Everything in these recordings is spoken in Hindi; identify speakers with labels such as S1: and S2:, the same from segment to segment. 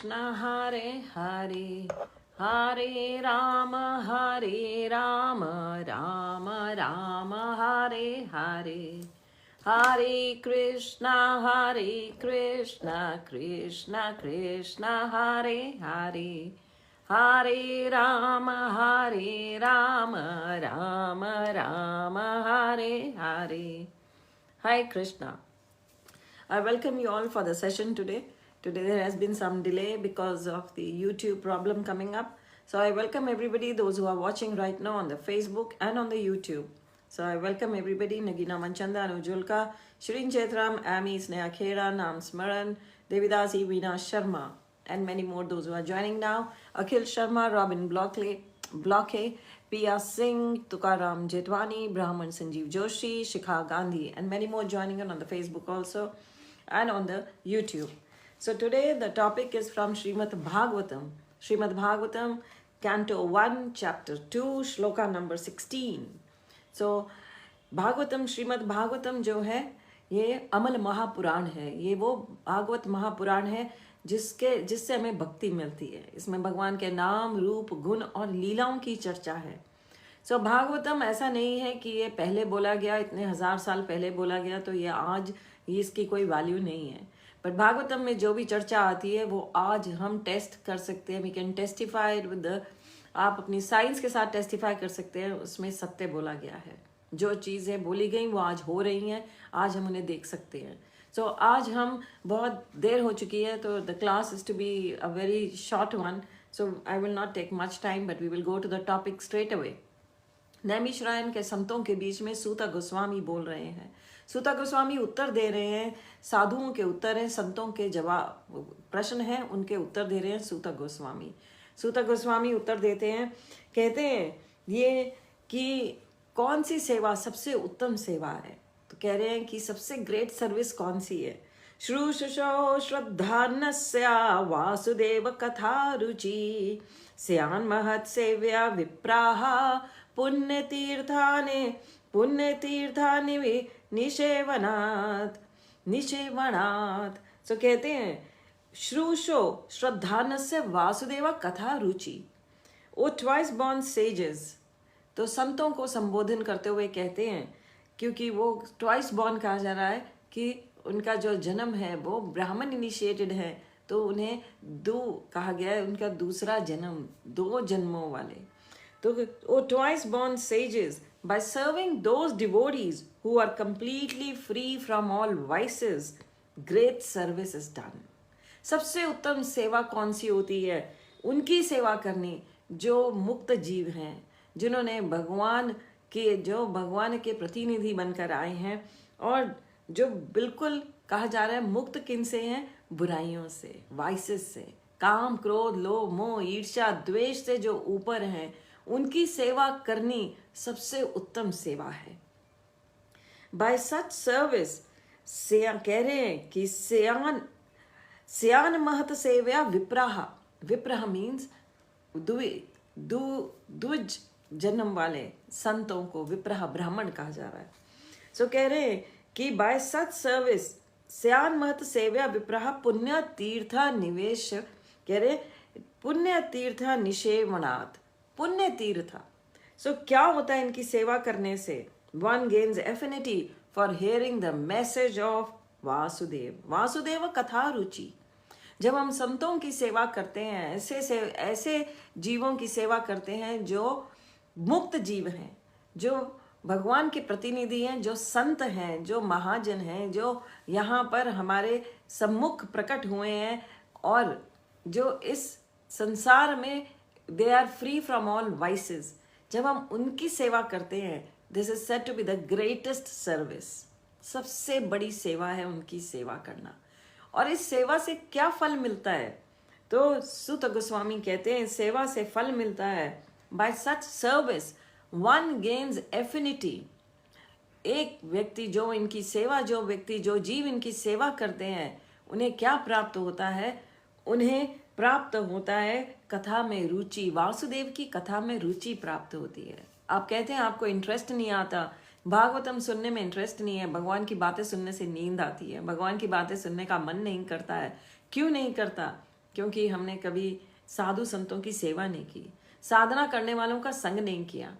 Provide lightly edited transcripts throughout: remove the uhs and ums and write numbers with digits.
S1: Krishna Hare Hare Hare Ram Ram Ram Hare Hare Hare Krishna Krishna Krishna Hare Hare Hare Ram Ram Ram Hare Hare. Hi Krishna. I welcome you all for the session today. Today there has been some delay because of the YouTube problem coming up. So I welcome everybody, those who are watching right now on the Facebook and on the YouTube. So I welcome everybody, Nagina Manchanda, Anujulka, Shrin Chetram, Amy, Sneha Khera, Nam Smaran, Devidasi, Veena Sharma, and many more, those who are joining now. Akhil Sharma, Robin Bloke, Pia Singh, Tukaram Jetwani, Brahman Sanjeev Joshi, Shikha Gandhi, and many more joining in on the Facebook also and on the YouTube. So today the topic is from Srimad Bhagavatam. Srimad Bhagavatam, Canto 1, Chapter 2, Shloka number 16. So Bhagavatam Shrimad Bhagavatam जो है ये अमल महापुराण है. ये वो भागवत महापुराण है जिससे हमें भक्ति मिलती है. इसमें भगवान के नाम, रूप, गुण और लीलाओं की चर्चा है. सो भागवतम ऐसा नहीं है कि ये पहले बोला गया, इतने हजार साल पहले बोला गया तो ये आज इसकी कोई वैल्यू नहीं है. बट भागवतम में जो भी चर्चा आती है वो आज हम टेस्ट कर सकते हैं. वी कैन टेस्टिफाई विद आप अपनी साइंस के साथ टेस्टिफाई कर सकते हैं. उसमें सत्य बोला गया है. जो चीज़ें बोली गई वो आज हो रही हैं. आज हम उन्हें देख सकते हैं. सो आज हम बहुत देर हो चुकी है तो the class is to be a very short one. So I will not take much time but we will go to the topic straight away. Naimisharanya के संतों के बीच में सूत गोस्वामी बोल रहे हैं. सूत गोस्वामी उत्तर दे रहे हैं. साधुओं के उत्तर हैं, संतों के जवाब प्रश्न हैं, उनके उत्तर दे रहे हैं सूत गोस्वामी. सूत गोस्वामी उत्तर देते हैं, कहते हैं ये कि कौन सी सेवा सबसे उत्तम सेवा है. तो कह रहे हैं कि सबसे ग्रेट सर्विस कौन सी है. श्रुशुषो श्रद्धान्नस्या वासुदेव कथा रुचि स्यान् महत् सेव्या विप्राः पुण्यतीर्थानि निषेवनात्. सो कहते हैं श्रुशो श्रद्धानस्य वासुदेव कथा रुचि. ओ ट्वाइस बॉर्न सेजेस, तो संतों को संबोधन करते हुए कहते हैं, क्योंकि वो ट्वाइस बॉर्न कहा जा रहा है कि उनका जो जन्म है वो ब्राह्मण इनिशिएटेड है, तो उन्हें दो कहा गया है, उनका दूसरा जन्म, 2 जन्मों वाले. तो O twice born sages by serving those devotees who are completely free from all vices great service is done. सबसे उत्तम सेवा कौन सी होती है? उनकी सेवा करनी जो मुक्त जीव हैं, जिन्होंने भगवान के प्रतिनिधि बनकर आए हैं और जो बिल्कुल कहा जा रहा है मुक्त किन से हैं? बुराइयों से, वाइसेस से, काम, क्रोध, लोभ, मोह, ईर्ष्या, द्वेष से जो ऊपर हैं, उनकी सेवा करनी सबसे उत्तम सेवा है. बाय सच सर्विस कह रहे हैं कि स्यान महत सेव्या विप्राह. विप्राह मीन्स द्विज जन्म वाले संतों को विप्रह ब्राह्मण कहा जा रहा है. सो कह रहे हैं कि बाय सच सर्विस स्यान महत सेव्या विप्रह पुण्य तीर्थ निवेश. कह रहे पुण्य तीर्थ निषेवनात्. पुण्य तीर्थ. सो क्या होता है इनकी सेवा करने से? One gains affinity for hearing the message of Vasudev कथा रुचि. जब हम संतों की सेवा करते हैं, ऐसे जीवों की सेवा करते हैं जो मुक्त जीव हैं, जो भगवान के प्रतिनिधि हैं, जो संत हैं, जो महाजन हैं, जो यहाँ पर हमारे सम्मुख प्रकट हुए हैं और जो इस संसार में they are free from all vices. जब हम उनकी सेवा करते हैं, this is said to be the greatest service. सबसे बड़ी सेवा है उनकी सेवा करना. और इस सेवा से क्या फल मिलता है? तो सूत गोस्वामी कहते हैं सेवा से फल मिलता है. बाय सच सर्विस वन गेन्स एफिनिटी. एक व्यक्ति जो जीव इनकी सेवा करते हैं, उन्हें क्या प्राप्त होता है? उन्हें प्राप्त होता है कथा में रुचि. वासुदेव की कथा में रुचि प्राप्त होती है. आप कहते हैं आपको इंटरेस्ट नहीं आता, भागवतम सुनने में इंटरेस्ट नहीं है, भगवान की बातें सुनने से नींद आती है, भगवान की बातें सुनने का मन नहीं करता है. क्यों नहीं करता? क्योंकि हमने कभी साधु संतों की सेवा नहीं की, साधना करने वालों का संग नहीं किया,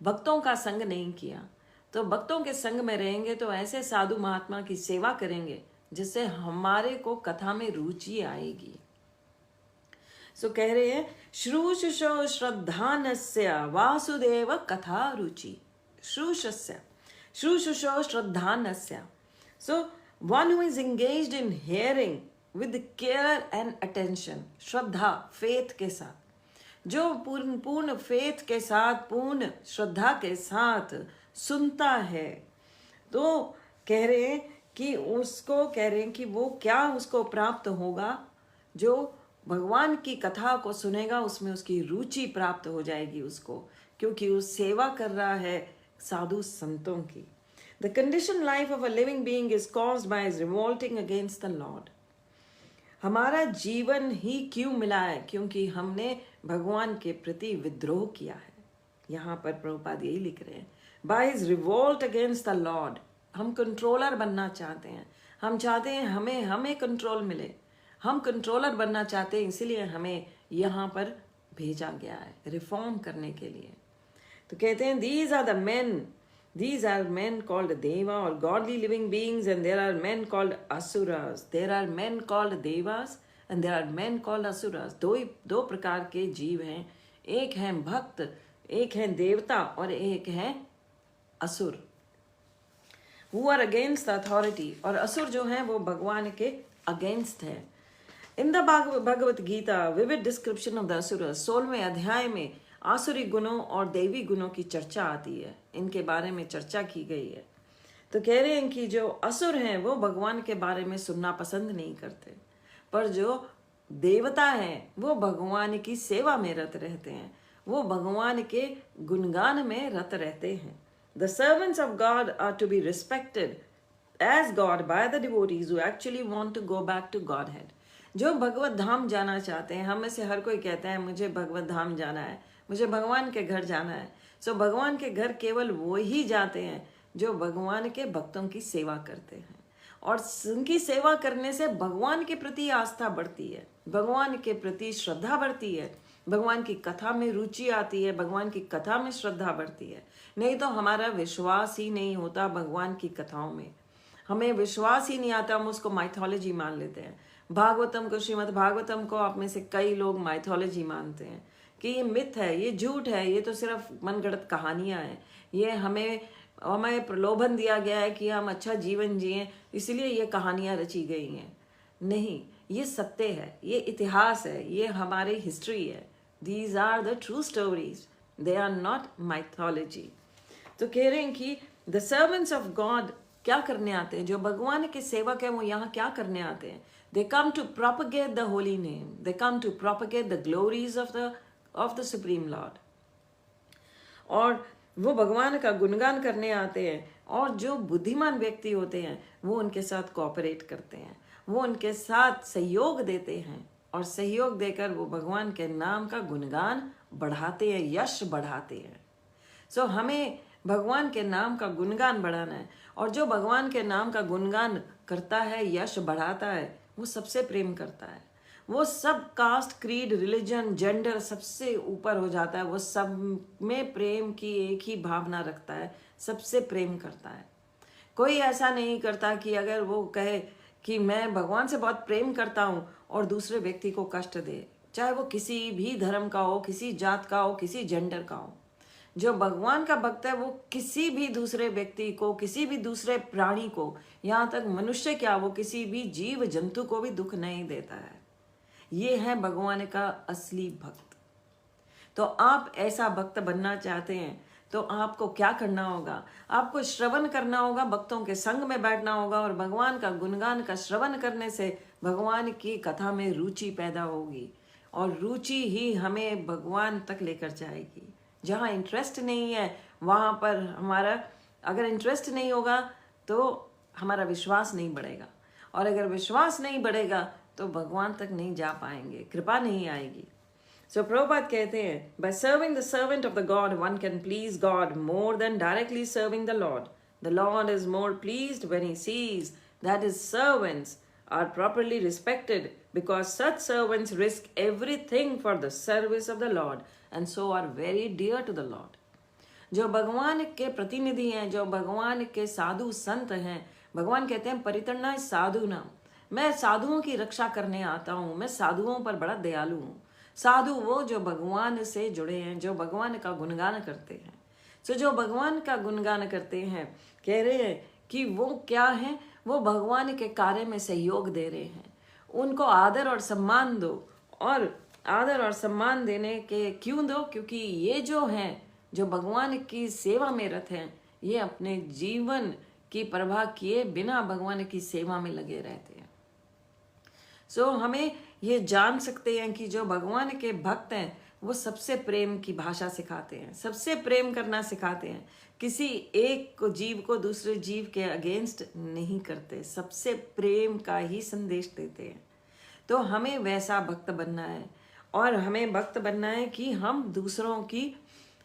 S1: भक्तों का संग नहीं किया। तो भक्तों के संग में रहेंगे तो ऐसे साधु महात्मा की सेवा करेंगे जिससे हमारे को कथा में रुचि आएगी। सो कह रहे हैं श्रूषुषो श्रद्धानस्य वासुदेव कथा रुचि। श्रूषुषो श्रद्धानस्य, so one who is engaged in hearing with care and attention, श्रद्धा फेथ के साथ, जो पूर्ण फेथ के साथ, पूर्ण श्रद्धा के साथ सुनता है, तो कह रहे हैं कि उसको कह रहे हैं कि वो क्या उसको प्राप्त होगा, जो भगवान की कथा को सुनेगा उसमें उसकी रुचि प्राप्त हो जाएगी उसको, क्योंकि वो सेवा कर रहा है साधु संतों की। The condition life of a living being is caused by revolting against the Lord. हमारा जीवन ही क्यों मिला है? क्योंकि हमने भगवान के प्रति विद्रोह किया है। यहाँ पर प्रभुपाद यही लिख रहे हैं, by his revolt against the Lord. हम कंट्रोलर बनना चाहते हैं, हम चाहते हैं हमें कंट्रोल मिले, हम कंट्रोलर बनना चाहते हैं, इसीलिए हमें यहाँ पर भेजा गया है रिफॉर्म करने के लिए। तो कहते हैं these are men called deva or godly living beings, and there are men called asuras. There are men called devas and there are men called asuras. दो प्रकार के जीव हैं, एक हैं भक्त, एक हैं देवता और एक हैं असुर। Who are against the authority, और असुर जो हैं वो भगवान के अगेंस्ट है। In the Bhagavad Gita vivid description of the asuras, 16वें अध्याय में आसुरी गुणों और देवी गुणों की चर्चा आती है, इनके बारे में चर्चा की गई है। तो कह रहे हैं कि जो असुर हैं वो भगवान के बारे में सुनना पसंद नहीं करते, पर जो देवता हैं वो भगवान की सेवा में रत रहते हैं, वो भगवान के गुणगान में रत रहते हैं। The servants of God are to be respected as God by the devotees who actually want to go back to Godhead. जो भगवत धाम जाना चाहते हैं, हम में से हर कोई कहता है मुझे भगवत धाम जाना है, मुझे भगवान के घर जाना है। सो भगवान के घर केवल वो ही जाते हैं जो भगवान के भक्तों की सेवा करते हैं, और उनकी सेवा करने से भगवान के प्रति आस्था बढ़ती है, भगवान के प्रति श्रद्धा बढ़ती है, भगवान की कथा में रुचि आती है, भगवान की कथा में श्रद्धा बढ़ती है। नहीं तो हमारा विश्वास ही नहीं होता भगवान की कथाओं में, हमें विश्वास ही नहीं आता, हम उसको माइथोलॉजी मान लेते हैं। भागवतम को, श्रीमद् भागवतम को आप में से कई लोग माइथोलॉजी मानते हैं कि ये मिथ है, ये झूठ है, ये तो सिर्फ मनगढ़ंत कहानियां हैं, ये हमें प्रलोभन दिया गया है कि हम अच्छा जीवन जिएं, इसलिए ये कहानियां रची गई हैं। नहीं, ये सत्य है, ये इतिहास है, ये हमारी हिस्ट्री है। These are the true stories, they are not mythology. तो कह रहे हैं कि द सर्वेंट्स ऑफ गॉड क्या करने आते हैं, जो भगवान के सेवक है वो यहाँ क्या करने आते हैं? They come to propagate the holy name. They come to propagate the glories of the Supreme Lord. और वो भगवान का गुणगान करने आते हैं, और जो बुद्धिमान व्यक्ति होते हैं वो उनके साथ कोऑपरेट करते हैं, वो उनके साथ सहयोग देते हैं, और सहयोग देकर वो भगवान के नाम का गुणगान बढ़ाते हैं, यश बढ़ाते हैं। सो हमें भगवान के नाम का गुणगान बढ़ाना है, और जो भगवान के नाम का गुणगान करता है, यश बढ़ाता है, वो सबसे प्रेम करता है, वो सब कास्ट, क्रीड, रिलीजन, जेंडर सबसे ऊपर हो जाता है, वो सब में प्रेम की एक ही भावना रखता है, सबसे प्रेम करता है। कोई ऐसा नहीं करता कि अगर वो कहे कि मैं भगवान से बहुत प्रेम करता हूँ और दूसरे व्यक्ति को कष्ट दे, चाहे वो किसी भी धर्म का हो, किसी जात का हो, किसी जेंडर का हो। जो भगवान का भक्त है वो किसी भी दूसरे व्यक्ति को, किसी भी दूसरे प्राणी को, यहाँ तक मनुष्य क्या, वो किसी भी जीव जंतु को भी दुख नहीं देता है। ये है भगवान का असली भक्त। तो आप ऐसा भक्त बनना चाहते हैं तो आपको क्या करना होगा? आपको श्रवण करना होगा, भक्तों के संग में बैठना होगा, और भगवान का गुणगान का श्रवण करने से भगवान की कथा में रुचि पैदा होगी, और रुचि ही हमें भगवान तक लेकर जाएगी। जहाँ इंटरेस्ट नहीं है वहाँ पर हमारा, अगर इंटरेस्ट नहीं होगा तो हमारा विश्वास नहीं बढ़ेगा, और अगर विश्वास नहीं बढ़ेगा तो भगवान तक नहीं जा पाएंगे, कृपा नहीं आएगी। सो प्रभुपाद कहते हैं, by serving the servant of the God one can please God more than directly serving the Lord. The Lord is more pleased when he sees that his servants are properly respected because such servants risk everything for the service of the Lord and so are very dear to the Lord. जो भगवान के प्रतिनिधि हैं, जो भगवान के साधु संत हैं, भगवान कहते हैं परितरणाय साधु नाम, मैं साधुओं की रक्षा करने आता हूँ, मैं साधुओं पर बड़ा दयालु हूँ। साधु वो जो भगवान से जुड़े हैं, जो भगवान का गुणगान करते हैं। सो जो भगवान का गुणगान करते हैं, कह रहे हैं कि वो क्या है, वो भगवान के कार्य में सहयोग दे रहे हैं। उनको आदर और सम्मान दो, और आदर और सम्मान देने के क्यों दो? क्योंकि ये जो हैं, जो भगवान की सेवा में रत हैं, ये अपने जीवन की परवाह किए बिना भगवान की सेवा में लगे रहते हैं। सो हमें ये जान सकते हैं कि जो भगवान के भक्त हैं वो सबसे प्रेम की भाषा सिखाते हैं, सबसे प्रेम करना सिखाते हैं, किसी एक को जीव को दूसरे जीव के अगेंस्ट नहीं करते, सबसे प्रेम का ही संदेश देते हैं। तो हमें वैसा भक्त बनना है, और हमें भक्त बनना है कि हम दूसरों की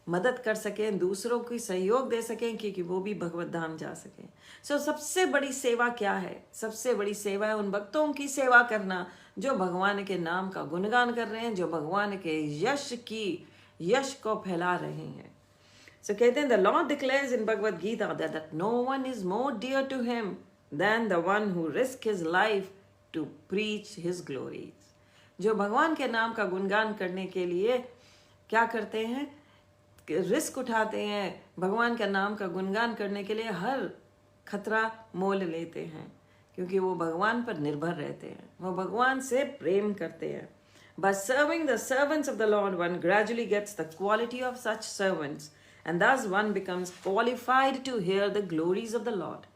S1: मदद कर सकें, दूसरों की सहयोग दे सकें, क्योंकि वो भी भगवत धाम जा सकें। सो सबसे बड़ी सेवा क्या है? सबसे बड़ी सेवा है उन भक्तों की सेवा करना जो भगवान के नाम का गुणगान कर रहे हैं, जो भगवान के यश को फैला रहे हैं। सो कहते हैं, the lord declares in Bhagavad Gita that no one is more dear to him than the one who risk his life to preach his glories. जो भगवान के नाम का गुणगान करने के लिए क्या करते हैं? रिस्क उठाते हैं, भगवान के नाम का गुणगान करने के लिए हर खतरा मोल लेते हैं, क्योंकि वो भगवान पर निर्भर रहते हैं, वो भगवान से प्रेम करते हैं। By serving the servants of the Lord, one gradually gets the quality of such servants, and thus one becomes qualified to hear the glories of the Lord.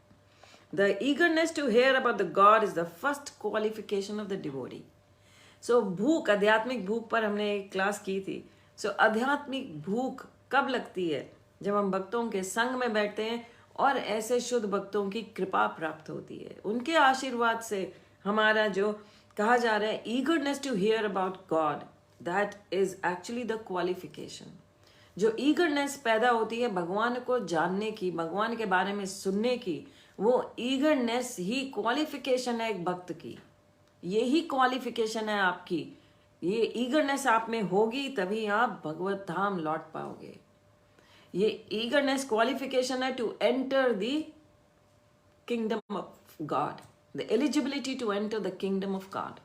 S1: The eagerness to hear about the God is the first qualification of the devotee. So भूख, आध्यात्मिक भूख पर हमने एक क्लास की थी। So आध्यात्मिक भूख कब लगती है? जब हम भक्तों के संग में बैठते हैं और ऐसे शुद्ध भक्तों की कृपा प्राप्त होती है, उनके आशीर्वाद से हमारा जो कहा जा रहा है eagerness to hear about God, that is actually the qualification. जो ईगरनेस पैदा होती है भगवान को जानने की, भगवान के बारे में सुनने की, वो ईगरनेस ही क्वालिफिकेशन है एक भक्त की। यही क्वालिफिकेशन है आपकी। ये ईगरनेस आप में होगी तभी आप भगवत धाम लौट पाओगे। ये ईगरनेस क्वालिफिकेशन है to enter the kingdom of God, the eligibility to enter the kingdom of God.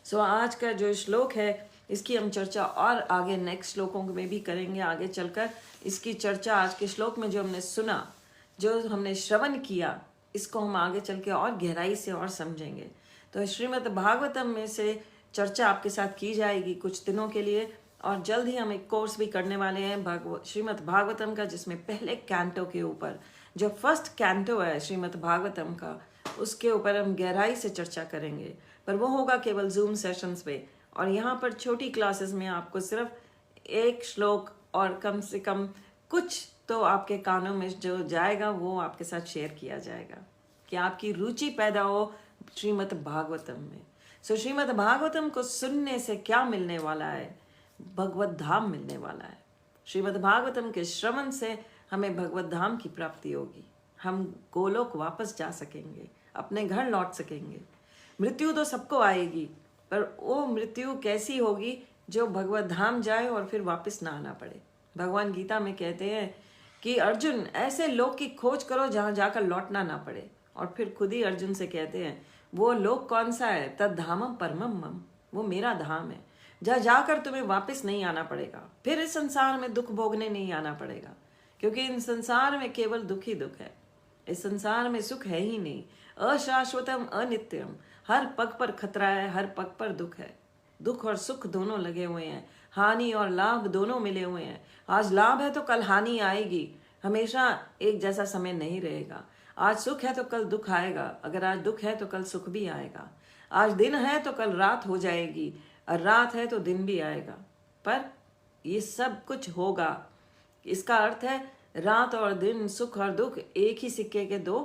S1: So आज का जो श्लोक है इसकी हम चर्चा और आगे नेक्स्ट श्लोकों में भी करेंगे। आगे चलकर इसकी चर्चा आज के श्लोक में जो हमने सुना, जो हमने श्रवण किया, इसको हम आगे चल के और गहराई से और समझेंगे। तो श्रीमद् भागवतम में से चर्चा आपके साथ की जाएगी कुछ दिनों के लिए, और जल्द ही हम एक कोर्स भी करने वाले हैं श्रीमद् भागवतम का, जिसमें पहले कैंटो के ऊपर, जो फर्स्ट कैंटो है श्रीमद् भागवतम का, उसके ऊपर हम गहराई से चर्चा करेंगे। पर वो होगा केवल जूम सेशंस पे, और यहाँ पर छोटी क्लासेस में आपको सिर्फ एक श्लोक और कम से कम कुछ तो आपके कानों में जो जाएगा वो आपके साथ शेयर किया जाएगा, कि आपकी रुचि पैदा हो श्रीमद् भागवतम में। सो श्रीमद् भागवतम को सुनने से क्या मिलने वाला है? भगवत धाम मिलने वाला है। श्रीमद् भागवतम के श्रवण से हमें भगवत धाम की प्राप्ति होगी, हम गोलोक वापस जा सकेंगे, अपने घर लौट सकेंगे। मृत्यु तो सबको आएगी, पर वो मृत्यु कैसी होगी? जो भगवत धाम जाए और फिर वापस ना आना पड़े। भगवान गीता में कहते हैं कि अर्जुन ऐसे लोक की खोज करो जहां जाकर लौटना ना पड़े, और फिर खुद ही अर्जुन से कहते हैं वो लोक कौन सा है? तद धामम परमम मम, वो मेरा धाम है जहाँ जाकर तुम्हें वापस नहीं आना पड़ेगा, फिर इस संसार में दुख भोगने नहीं आना पड़ेगा, क्योंकि इन संसार में केवल दुख ही दुख है, इस संसार में सुख है ही नहीं। अशाश्वतम अनित्यम, हर पग पर खतरा है, हर पग पर दुख है, दुख और सुख दोनों लगे हुए हैं, हानि और लाभ दोनों मिले हुए हैं। आज लाभ है तो कल हानि आएगी, हमेशा एक जैसा समय नहीं रहेगा। आज सुख है तो कल दुख आएगा, अगर आज दुख है तो कल सुख भी आएगा। आज दिन है तो कल रात हो जाएगी, और रात है तो दिन भी आएगा। पर ये सब कुछ होगा, इसका अर्थ है रात और दिन, सुख और दुख एक ही सिक्के के दो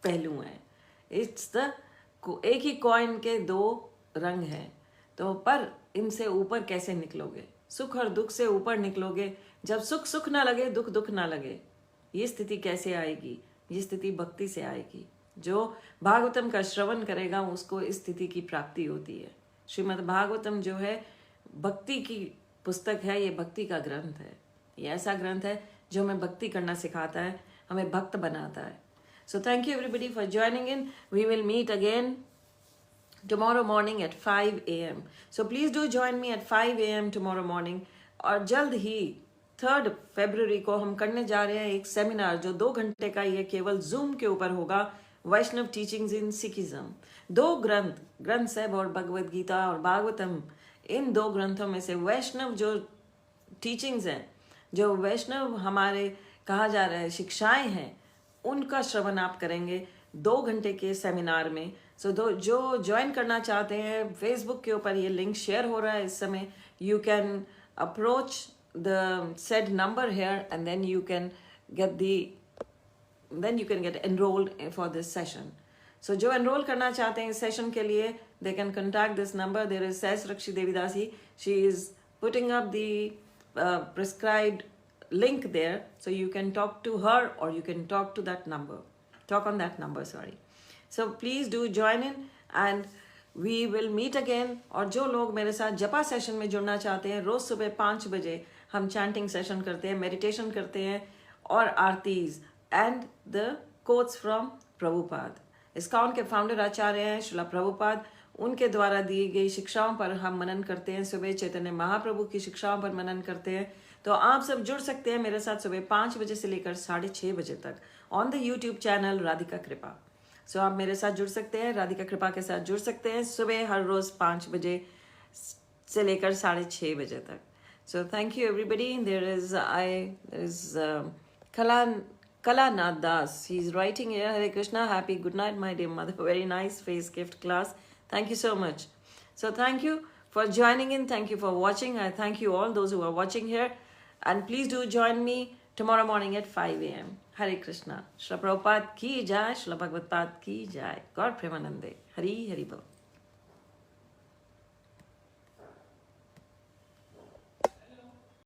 S1: पहलू हैं। एक ही कॉइन के दो रंग हैं। तो पर इनसे ऊपर कैसे निकलोगे? सुख और दुख से ऊपर निकलोगे जब सुख सुख ना लगे, दुख दुख ना लगे। ये स्थिति कैसे आएगी? ये स्थिति भक्ति से आएगी। जो भागवतम का श्रवण करेगा उसको इस स्थिति की प्राप्ति होती है। श्रीमद् भागवतम जो है भक्ति की पुस्तक है, ये भक्ति का ग्रंथ है। ये ऐसा ग्रंथ है जो हमें भक्ति करना सिखाता है, हमें भक्त बनाता है। So thank you everybody for joining in. We will meet again tomorrow morning at 5 a.m. So please do join me at 5 a.m. tomorrow morning। और जल्द ही 3 फरवरी को हम करने जा रहे हैं एक सेमिनार जो 2 घंटे का ये केवल जूम के ऊपर होगा, वैष्णव टीचिंग्स इन सिखिज्म। 2 ग्रंथ साहब और भगवद गीता और भागवतम, इन 2 ग्रंथों में से वैष्णव जो टीचिंग्स हैं, जो वैष्णव हमारे कहा जा रहा है शिक्षाएं हैं, उनका श्रवण आप करेंगे 2 घंटे के सेमिनार में। सो जो ज्वाइन करना चाहते हैं, फेसबुक के ऊपर ये लिंक शेयर हो रहा है इस समय। You can approach the said number here and then you can get enrolled for this session. So जो एनरोल करना चाहते हैं इस सेशन के लिए, they can contact this number. There is Sahasrakshi Devidasi, she is putting up the prescribed link there, so you can talk to her or you can talk to that number, talk on that number, sorry. So please do join in and we will meet again। और जो लोग मेरे साथ जपा सेशन में जुड़ना चाहते हैं, रोज सुबह 5 बजे हम चैंटिंग सेशन करते हैं, मेडिटेशन करते हैं और aartis and the quotes from Prabhupada. ISKCON के फाउंडर आचार्य हैं श्रीला प्रभुपाद, उनके द्वारा दी गई शिक्षाओं पर हम मनन करते हैं। सुबह चैतन्य महाप्रभु की शिक्षाओं पर मनन करते हैं। तो आप सब जुड़ सकते हैं मेरे साथ सुबह 5 बजे से लेकर 6:30 बजे तक on the YouTube channel Radhika कृपा। सो आप मेरे साथ जुड़ सकते हैं, राधिका कृपा के साथ जुड़ सकते हैं सुबह हर रोज 5 बजे से लेकर 6:30 बजे तक। So thank you everybody. There is Kalanath Das. He's writing here, Hare Krishna, happy good night, my dear mother. Very nice face gift class. Thank you so much. So thank you for joining in. Thank you for watching. I thank you all those who are watching here. And please do join me tomorrow morning at 5 a.m. Hare Krishna. Shri Prabhupada ki jai. Shri Bhagavad Pad ki jai. God Premanande. Hari Hari Bol.